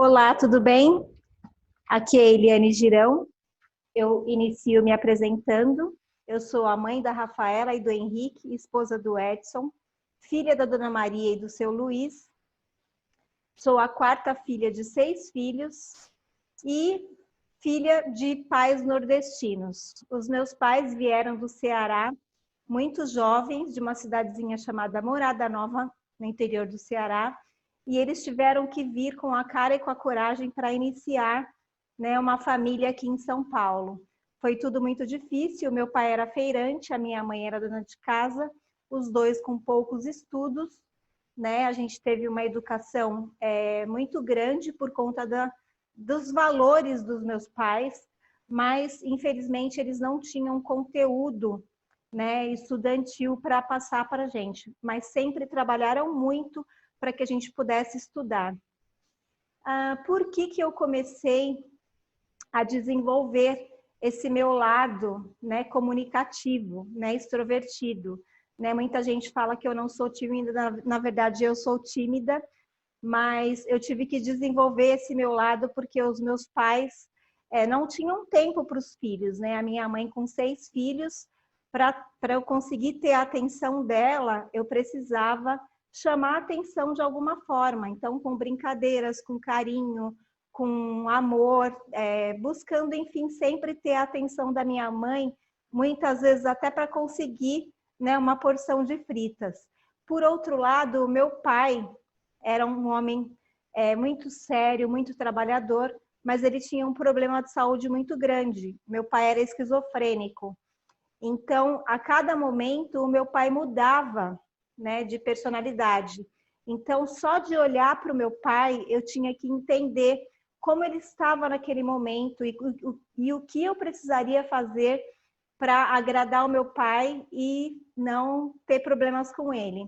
Olá, tudo bem? Aqui é a Eliane Girão. Eu inicio me apresentando. Eu sou a mãe da Rafaela e do Henrique, esposa do Edson, filha da Dona Maria e do seu Luiz. Sou a quarta filha de 6 filhos e filha de pais nordestinos. Os meus pais vieram do Ceará, muito jovens, de uma cidadezinha chamada Morada Nova, no interior do Ceará, e eles tiveram que vir com a cara e com a coragem para iniciar, né, uma família aqui em São Paulo. Foi tudo muito difícil, meu pai era feirante, a minha mãe era dona de casa, os dois com poucos estudos, né? A gente teve uma educação muito grande por conta dos valores dos meus pais, mas infelizmente eles não tinham conteúdo, né, estudantil para passar para a gente, mas sempre trabalharam muito para que a gente pudesse estudar. Por que eu comecei a desenvolver esse meu lado, né, comunicativo, né, extrovertido? Né? Muita gente fala que eu não sou tímida, na verdade eu sou tímida, mas eu tive que desenvolver esse meu lado porque os meus pais não tinham tempo para os filhos, né? A minha mãe com 6 filhos, para eu conseguir ter a atenção dela, eu precisava chamar a atenção de alguma forma. Então, com brincadeiras, com carinho, com amor, buscando, enfim, sempre ter a atenção da minha mãe, muitas vezes até para conseguir, né, uma porção de fritas. Por outro lado, o meu pai era um homem muito sério, muito trabalhador, mas ele tinha um problema de saúde muito grande. Meu pai era esquizofrênico. Então, a cada momento, o meu pai mudava, né, de personalidade. Então, só de olhar para o meu pai, eu tinha que entender como ele estava naquele momento e o que eu precisaria fazer para agradar o meu pai e não ter problemas com ele.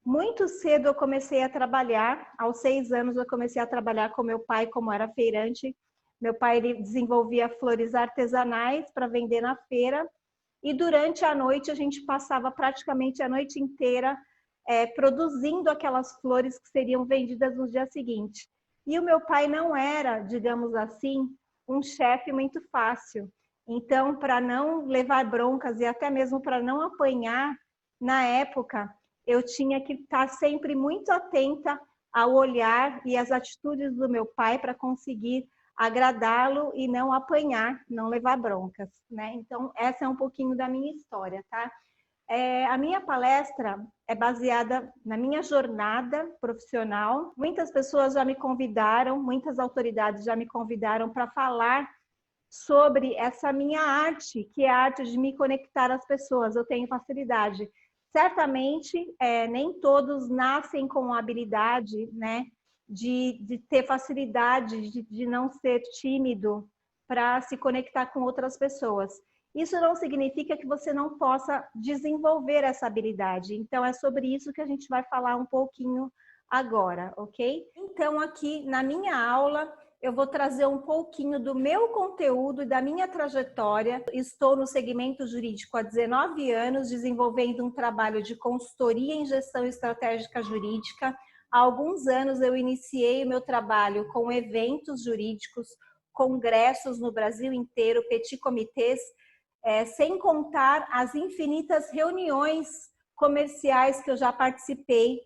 Muito cedo eu comecei a trabalhar, aos 6 anos eu comecei a trabalhar com meu pai, como era feirante. Meu pai ele desenvolvia flores artesanais para vender na feira, e durante a noite a gente passava praticamente a noite inteira produzindo aquelas flores que seriam vendidas no dia seguinte. E o meu pai não era, digamos assim, um chefe muito fácil. Então, para não levar broncas e até mesmo para não apanhar, na época, eu tinha que estar sempre muito atenta ao olhar e às atitudes do meu pai para conseguir agradá-lo e não apanhar, não levar broncas, né? Então, essa é um pouquinho da minha história, tá? A minha palestra é baseada na minha jornada profissional. Muitas pessoas já me convidaram, muitas autoridades já me convidaram para falar sobre essa minha arte, que é a arte de me conectar às pessoas. Eu tenho facilidade. Certamente, nem todos nascem com a habilidade, né, de ter facilidade, de não ser tímido para se conectar com outras pessoas. Isso não significa que você não possa desenvolver essa habilidade. Então, é sobre isso que a gente vai falar um pouquinho agora, ok? Então, aqui na minha aula, eu vou trazer um pouquinho do meu conteúdo e da minha trajetória. Estou no segmento jurídico há 19 anos, desenvolvendo um trabalho de consultoria em gestão estratégica jurídica. Há alguns anos eu iniciei o meu trabalho com eventos jurídicos, congressos no Brasil inteiro, petit comitês, sem contar as infinitas reuniões comerciais que eu já participei,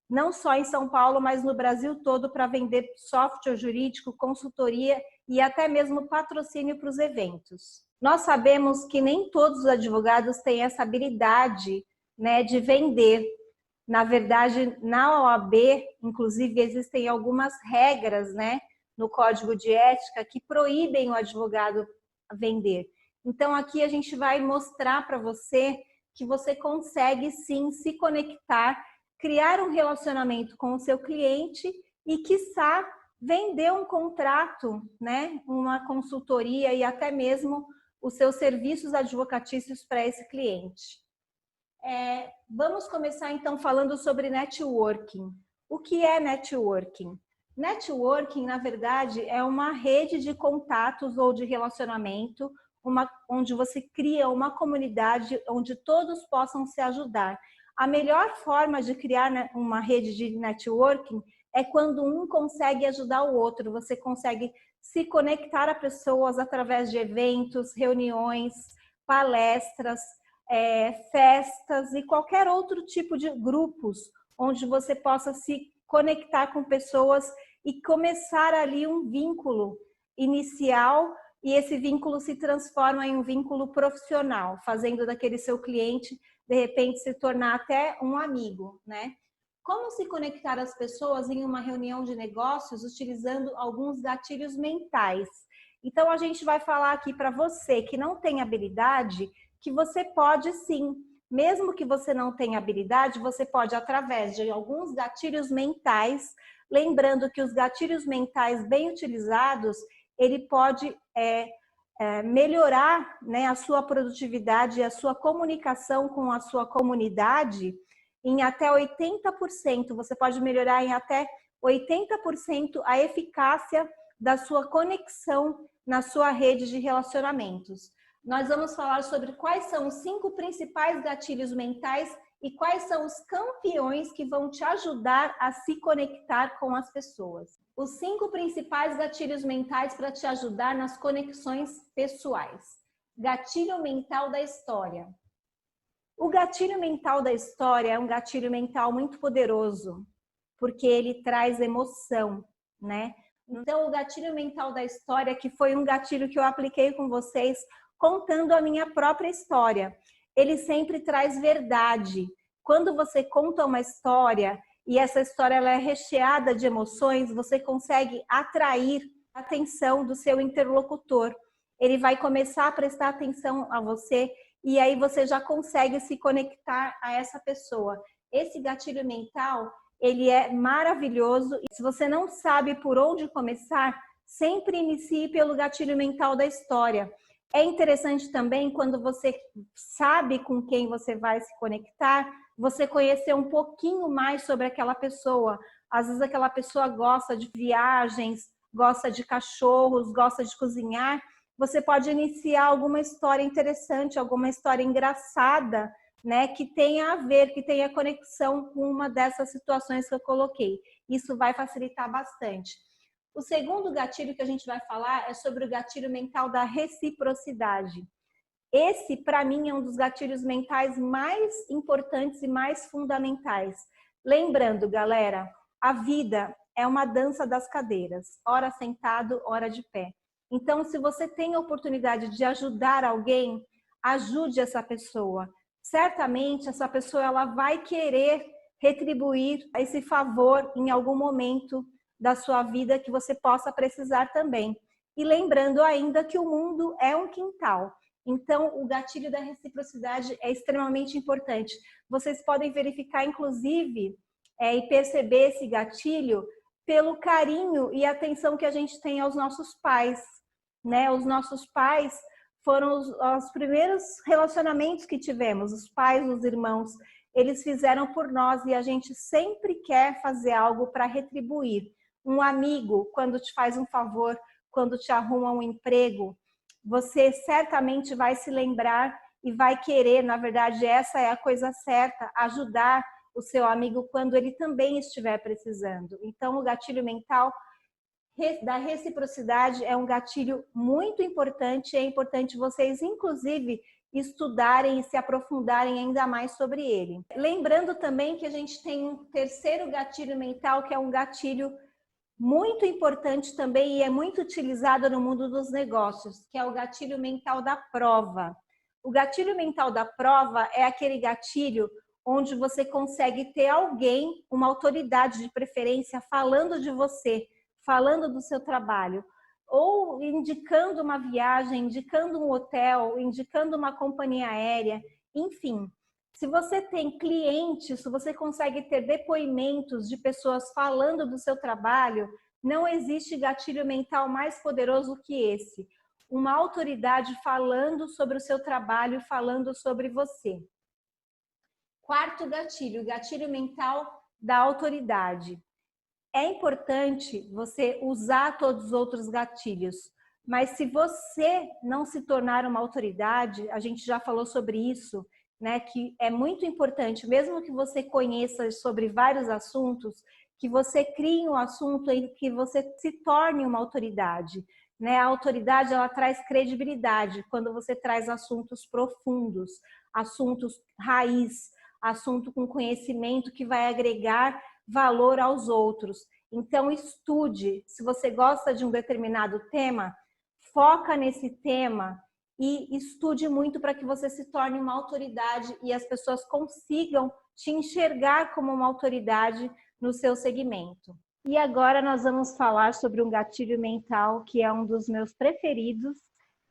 não só em São Paulo, mas no Brasil todo, para vender software jurídico, consultoria e até mesmo patrocínio para os eventos. Nós sabemos que nem todos os advogados têm essa habilidade, né, de vender. Na verdade, na OAB, inclusive, existem algumas regras, né, no Código de Ética que proíbem o advogado vender. Então, aqui a gente vai mostrar para você que você consegue, sim, se conectar, criar um relacionamento com o seu cliente e, quiçá, vender um contrato, né, uma consultoria e até mesmo os seus serviços advocatícios para esse cliente. Vamos começar, então, falando sobre networking. O que é networking? Networking, na verdade, é uma rede de contatos ou de relacionamento, onde você cria uma comunidade onde todos possam se ajudar. A melhor forma de criar uma rede de networking é quando um consegue ajudar o outro, você consegue se conectar a pessoas através de eventos, reuniões, palestras, festas e qualquer outro tipo de grupos onde você possa se conectar com pessoas e começar ali um vínculo inicial, e esse vínculo se transforma em um vínculo profissional, fazendo daquele seu cliente, de repente, se tornar até um amigo, né? Como se conectar às pessoas em uma reunião de negócios utilizando alguns gatilhos mentais. Então, a gente vai falar aqui para você que não tem habilidade, que você pode sim. Mesmo que você não tenha habilidade, você pode, através de alguns gatilhos mentais, lembrando que os gatilhos mentais bem utilizados, ele pode melhorar, né, a sua produtividade e a sua comunicação com a sua comunidade em até 80%. Você pode melhorar em até 80% a eficácia da sua conexão na sua rede de relacionamentos. Nós vamos falar sobre quais são os 5 principais gatilhos mentais e quais são os campeões que vão te ajudar a se conectar com as pessoas. Os 5 principais gatilhos mentais para te ajudar nas conexões pessoais. Gatilho mental da história. O gatilho mental da história é um gatilho mental muito poderoso, porque ele traz emoção, né? Então, o gatilho mental da história, que foi um gatilho que eu apliquei com vocês, contando a minha própria história. Ele sempre traz verdade. Quando você conta uma história e essa história ela é recheada de emoções, você consegue atrair a atenção do seu interlocutor. Ele vai começar a prestar atenção a você e aí você já consegue se conectar a essa pessoa. Esse gatilho mental, ele é maravilhoso. E se você não sabe por onde começar, sempre inicie pelo gatilho mental da história. É interessante também, quando você sabe com quem você vai se conectar, você conhecer um pouquinho mais sobre aquela pessoa. Às vezes aquela pessoa gosta de viagens, gosta de cachorros, gosta de cozinhar. Você pode iniciar alguma história interessante, alguma história engraçada, né, que tenha a ver, que tenha conexão com uma dessas situações que eu coloquei. Isso vai facilitar bastante. O segundo gatilho que a gente vai falar é sobre o gatilho mental da reciprocidade. Esse, para mim, é um dos gatilhos mentais mais importantes e mais fundamentais. Lembrando, galera, a vida é uma dança das cadeiras, ora sentado, ora de pé. Então, se você tem a oportunidade de ajudar alguém, ajude essa pessoa. Certamente, essa pessoa ela vai querer retribuir esse favor em algum momento da sua vida que você possa precisar também. E lembrando ainda que o mundo é um quintal. Então, o gatilho da reciprocidade é extremamente importante. Vocês podem verificar, inclusive, e perceber esse gatilho pelo carinho e atenção que a gente tem aos nossos pais, né? Os nossos pais foram os primeiros relacionamentos que tivemos, os pais, os irmãos, eles fizeram por nós e a gente sempre quer fazer algo para retribuir. Um amigo, quando te faz um favor, quando te arruma um emprego, você certamente vai se lembrar e vai querer, na verdade, essa é a coisa certa, ajudar o seu amigo quando ele também estiver precisando. Então, o gatilho mental da reciprocidade é um gatilho muito importante, é importante vocês, inclusive, estudarem e se aprofundarem ainda mais sobre ele. Lembrando também que a gente tem um terceiro gatilho mental, que é um gatilho muito importante também e é muito utilizado no mundo dos negócios, que é o gatilho mental da prova. O gatilho mental da prova é aquele gatilho onde você consegue ter alguém, uma autoridade de preferência, falando de você, falando do seu trabalho, ou indicando uma viagem, indicando um hotel, indicando uma companhia aérea, enfim. Se você tem clientes, se você consegue ter depoimentos de pessoas falando do seu trabalho, não existe gatilho mental mais poderoso que esse. Uma autoridade falando sobre o seu trabalho, falando sobre você. Quarto gatilho, gatilho mental da autoridade. É importante você usar todos os outros gatilhos, mas se você não se tornar uma autoridade, a gente já falou sobre isso, né, que é muito importante, mesmo que você conheça sobre vários assuntos, que você crie um assunto em que você se torne uma autoridade, né? A autoridade, ela traz credibilidade quando você traz assuntos profundos, assuntos raiz, assunto com conhecimento que vai agregar valor aos outros. Então, estude. Se você gosta de um determinado tema, foca nesse tema e estude muito para que você se torne uma autoridade e as pessoas consigam te enxergar como uma autoridade no seu segmento. E agora nós vamos falar sobre um gatilho mental que é um dos meus preferidos,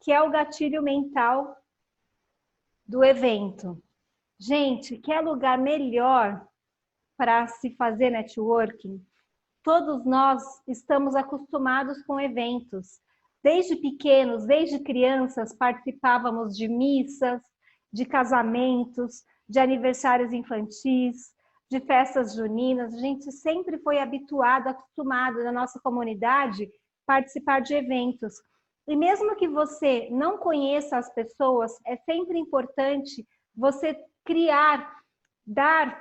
que é o gatilho mental do evento. Gente, quer lugar melhor para se fazer networking? Todos nós estamos acostumados com eventos. Desde pequenos, desde crianças, participávamos de missas, de casamentos, de aniversários infantis, de festas juninas. A gente sempre foi habituado, acostumado na nossa comunidade participar de eventos. E mesmo que você não conheça as pessoas, é sempre importante você criar,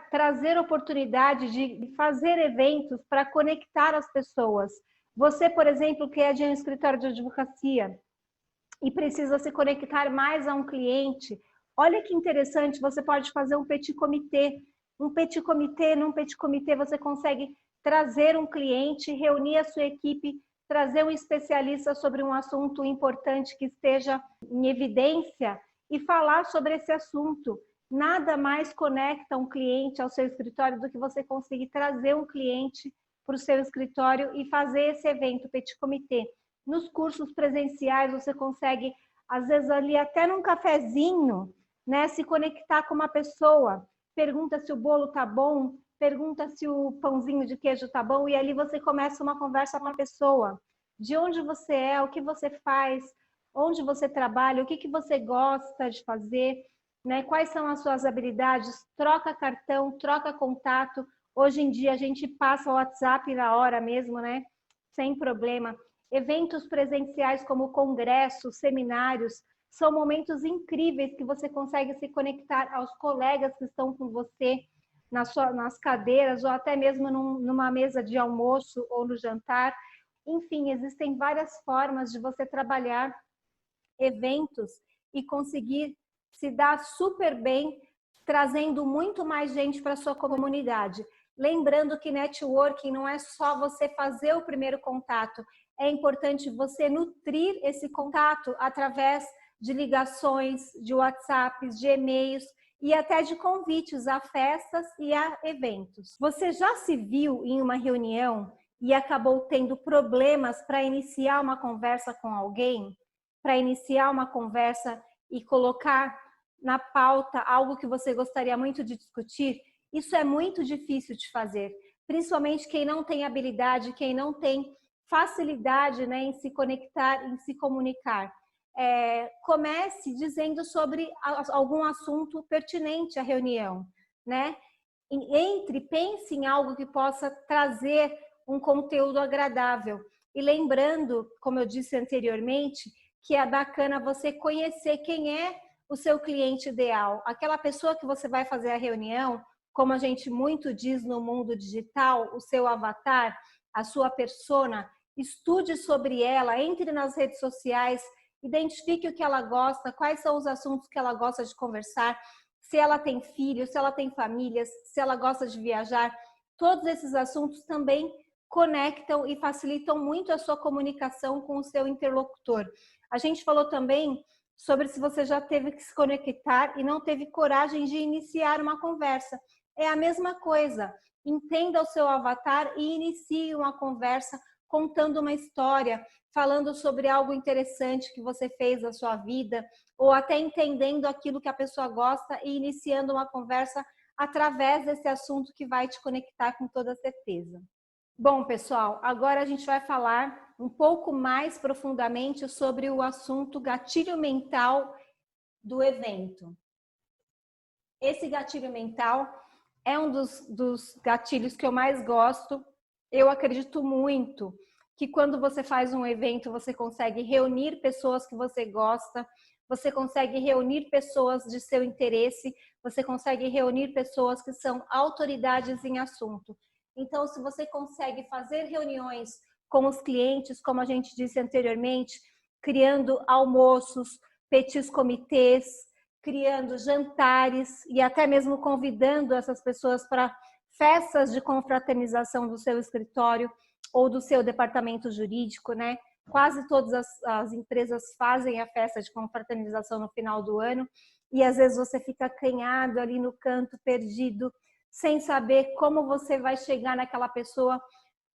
trazer oportunidade de fazer eventos para conectar as pessoas. Você, por exemplo, que é de um escritório de advocacia e precisa se conectar mais a um cliente, olha que interessante, você pode fazer um petit comité. Num petit comité você consegue trazer um cliente, reunir a sua equipe, trazer um especialista sobre um assunto importante que esteja em evidência e falar sobre esse assunto. Nada mais conecta um cliente ao seu escritório do que você conseguir trazer um cliente para o seu escritório e fazer esse evento petit comité. Nos cursos presenciais você consegue, às vezes ali até num cafezinho, né, se conectar com uma pessoa, pergunta se o bolo tá bom, pergunta se o pãozinho de queijo tá bom e ali você começa uma conversa com a pessoa. De onde você é, o que você faz, onde você trabalha, o que você gosta de fazer, né? Quais são as suas habilidades, troca cartão, troca contato. Hoje em dia a gente passa o WhatsApp na hora mesmo, né? Sem problema. Eventos presenciais como congressos, seminários, são momentos incríveis que você consegue se conectar aos colegas que estão com você nas cadeiras ou até mesmo numa mesa de almoço ou no jantar. Enfim, existem várias formas de você trabalhar eventos e conseguir se dar super bem, trazendo muito mais gente para a sua comunidade. Lembrando que networking não é só você fazer o primeiro contato, é importante você nutrir esse contato através de ligações, de WhatsApps, de e-mails e até de convites a festas e a eventos. Você já se viu em uma reunião e acabou tendo problemas para iniciar uma conversa com alguém? Para iniciar uma conversa e colocar na pauta algo que você gostaria muito de discutir? Isso é muito difícil de fazer, principalmente quem não tem habilidade, quem não tem facilidade, né, em se conectar, em se comunicar. Comece dizendo sobre algum assunto pertinente à reunião, né? Pense em algo que possa trazer um conteúdo agradável. E lembrando, como eu disse anteriormente, que é bacana você conhecer quem é o seu cliente ideal, aquela pessoa que você vai fazer a reunião, como a gente muito diz no mundo digital, o seu avatar, a sua persona. Estude sobre ela, entre nas redes sociais, identifique o que ela gosta, quais são os assuntos que ela gosta de conversar, se ela tem filhos, se ela tem famílias, se ela gosta de viajar. Todos esses assuntos também conectam e facilitam muito a sua comunicação com o seu interlocutor. A gente falou também sobre se você já teve que se conectar e não teve coragem de iniciar uma conversa. É a mesma coisa. Entenda o seu avatar e inicie uma conversa contando uma história, falando sobre algo interessante que você fez na sua vida, ou até entendendo aquilo que a pessoa gosta e iniciando uma conversa através desse assunto que vai te conectar com toda certeza. Bom, pessoal, agora a gente vai falar um pouco mais profundamente sobre o assunto gatilho mental do evento. Esse gatilho mental é um dos gatilhos que eu mais gosto. Eu acredito muito que quando você faz um evento, você consegue reunir pessoas que você gosta, você consegue reunir pessoas de seu interesse, você consegue reunir pessoas que são autoridades em assunto. Então, se você consegue fazer reuniões com os clientes, como a gente disse anteriormente, criando almoços, petits comitês, criando jantares e até mesmo convidando essas pessoas para festas de confraternização do seu escritório ou do seu departamento jurídico, né? Quase todas as empresas fazem a festa de confraternização no final do ano e às vezes você fica acanhado ali no canto, perdido, sem saber como você vai chegar naquela pessoa.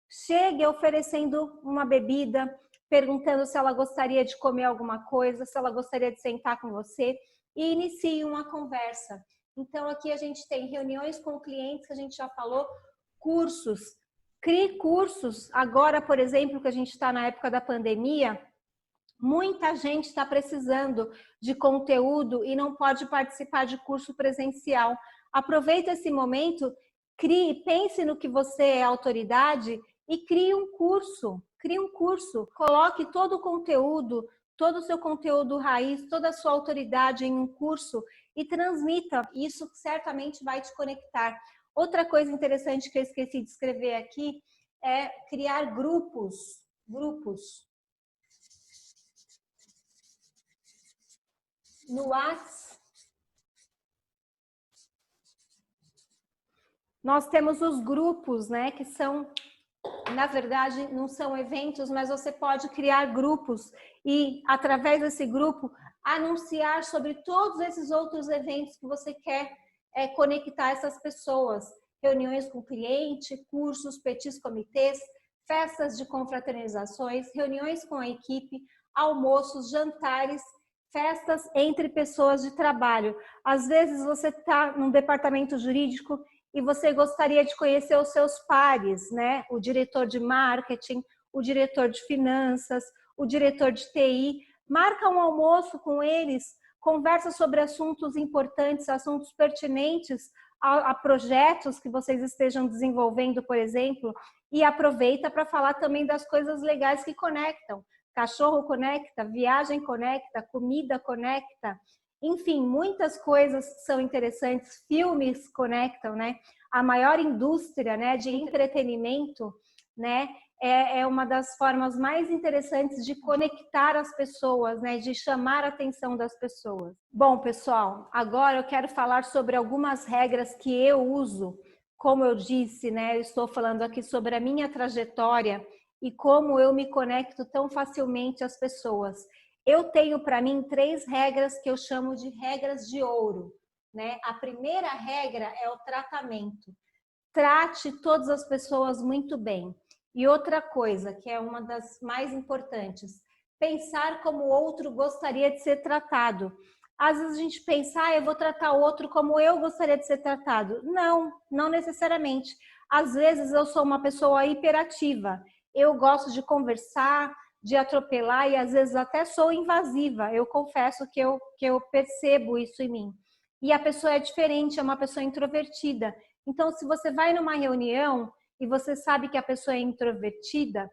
Chegue oferecendo uma bebida, perguntando se ela gostaria de comer alguma coisa, se ela gostaria de sentar com você e inicie uma conversa. Então aqui a gente tem reuniões com clientes, que a gente já falou, cursos. Crie cursos. Agora, por exemplo, que a gente está na época da pandemia, muita gente está precisando de conteúdo e não pode participar de curso presencial. Aproveite esse momento, crie, pense no que você é autoridade e crie um curso. Crie um curso, coloque todo o conteúdo, todo o seu conteúdo raiz, toda a sua autoridade em um curso e transmita. Isso certamente vai te conectar. Outra coisa interessante que eu esqueci de escrever aqui é criar grupos. No WhatsApp, nós temos os grupos, né, que são, na verdade, não são eventos, mas você pode criar grupos e, através desse grupo, anunciar sobre todos esses outros eventos que você quer conectar essas pessoas. Reuniões com cliente, cursos, petits comitês, festas de confraternizações, reuniões com a equipe, almoços, jantares, festas entre pessoas de trabalho. Às vezes você está num departamento jurídico e você gostaria de conhecer os seus pares, né? O diretor de marketing, o diretor de finanças, o diretor de TI. Marca um almoço com eles, conversa sobre assuntos importantes, assuntos pertinentes a projetos que vocês estejam desenvolvendo, por exemplo, e aproveita para falar também das coisas legais que conectam. Cachorro conecta, viagem conecta, comida conecta. Enfim, muitas coisas são interessantes, filmes conectam, né? A maior indústria, né, de entretenimento, né, é uma das formas mais interessantes de conectar as pessoas, né, de chamar a atenção das pessoas. Bom, pessoal, agora eu quero falar sobre algumas regras que eu uso. Como eu disse, né, eu estou falando aqui sobre a minha trajetória e como eu me conecto tão facilmente às pessoas. Eu tenho para mim 3 regras que eu chamo de regras de ouro, né? A primeira regra é o tratamento. Trate todas as pessoas muito bem. E outra coisa, que é uma das mais importantes, pensar como o outro gostaria de ser tratado. Às vezes a gente pensa, eu vou tratar o outro como eu gostaria de ser tratado. Não, não necessariamente. Às vezes eu sou uma pessoa hiperativa. Eu gosto de conversar, de atropelar e às vezes até sou invasiva. Eu confesso que eu percebo isso em mim. E a pessoa é diferente, é uma pessoa introvertida. Então, se você vai numa reunião e você sabe que a pessoa é introvertida,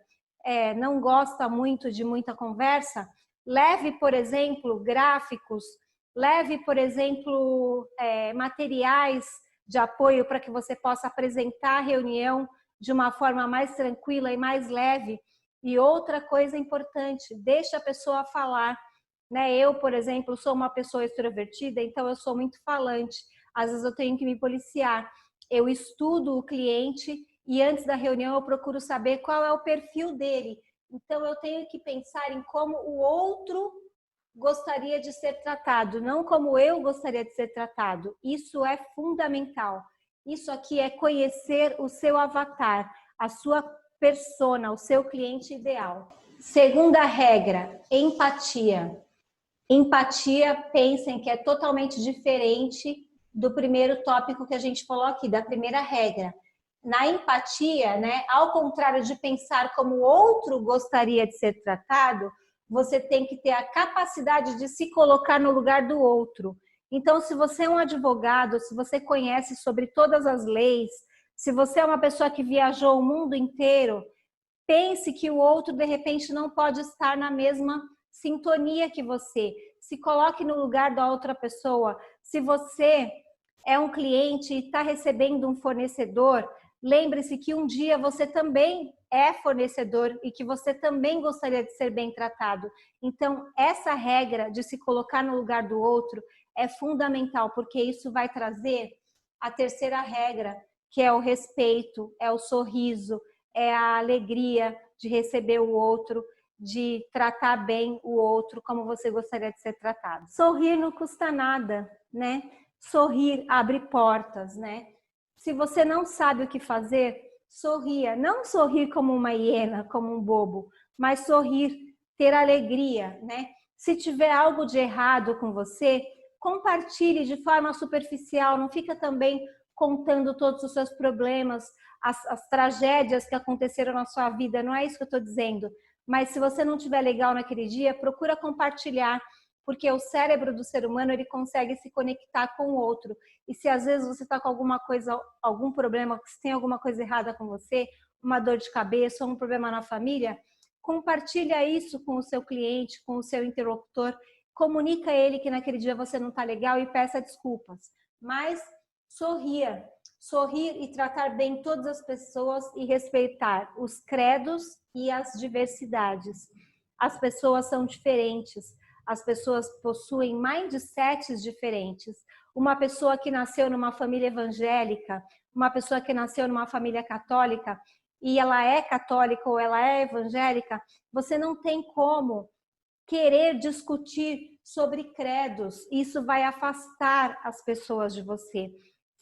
não gosta muito de muita conversa, leve, por exemplo, gráficos, leve, por exemplo, materiais de apoio para que você possa apresentar a reunião de uma forma mais tranquila e mais leve. E outra coisa importante, deixa a pessoa falar. Né? Eu, por exemplo, sou uma pessoa extrovertida, então eu sou muito falante. Às vezes eu tenho que me policiar. Eu estudo o cliente e antes da reunião eu procuro saber qual é o perfil dele. Então eu tenho que pensar em como o outro gostaria de ser tratado, não como eu gostaria de ser tratado. Isso é fundamental. Isso aqui é conhecer o seu avatar, a sua persona, o seu cliente ideal. Segunda regra, empatia. Empatia, pensem que é totalmente diferente do primeiro tópico que a gente falou aqui, da primeira regra. Na empatia, né, ao contrário de pensar como o outro gostaria de ser tratado, você tem que ter a capacidade de se colocar no lugar do outro. Então, se você é um advogado, se você conhece sobre todas as leis, se você é uma pessoa que viajou o mundo inteiro, pense que o outro, de repente, não pode estar na mesma sintonia que você. Se coloque no lugar da outra pessoa. Se você é um cliente e está recebendo um fornecedor, lembre-se que um dia você também é fornecedor e que você também gostaria de ser bem tratado. Então, essa regra de se colocar no lugar do outro é fundamental, porque isso vai trazer a terceira regra, que é o respeito, é o sorriso, é a alegria de receber o outro, de tratar bem o outro como você gostaria de ser tratado. Sorrir não custa nada, né? Sorrir abre portas, né? Se você não sabe o que fazer, sorria. Não sorrir como uma hiena, como um bobo, mas sorrir, ter alegria, né? Se tiver algo de errado com você, compartilhe de forma superficial, não fica também contando todos os seus problemas, as tragédias que aconteceram na sua vida, não é isso que eu estou dizendo. Mas se você não estiver legal naquele dia, procura compartilhar, porque o cérebro do ser humano ele consegue se conectar com o outro. E se às vezes você está com alguma coisa, algum problema, se tem alguma coisa errada com você, uma dor de cabeça ou um problema na família, compartilha isso com o seu cliente, com o seu interlocutor, comunica a ele que naquele dia você não está legal e peça desculpas. Mas sorria, sorrir e tratar bem todas as pessoas e respeitar os credos e as diversidades. As pessoas são diferentes, as pessoas possuem mindsets diferentes. Uma pessoa que nasceu numa família evangélica, uma pessoa que nasceu numa família católica e ela é católica ou ela é evangélica, você não tem como querer discutir sobre credos. Isso vai afastar as pessoas de você.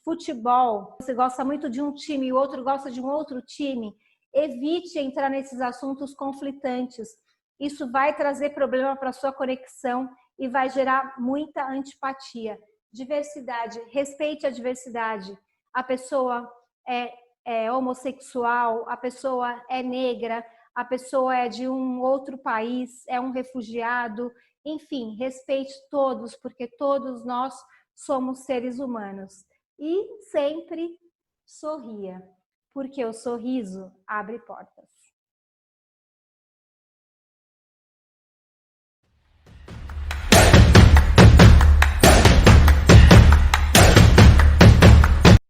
Futebol, você gosta muito de um time e o outro gosta de um outro time, evite entrar nesses assuntos conflitantes. Isso vai trazer problema para a sua conexão e vai gerar muita antipatia. Diversidade, respeite a diversidade. A pessoa é homossexual, a pessoa é negra, a pessoa é de um outro país, é um refugiado. Enfim, respeite todos, porque todos nós somos seres humanos. E sempre sorria, porque o sorriso abre portas.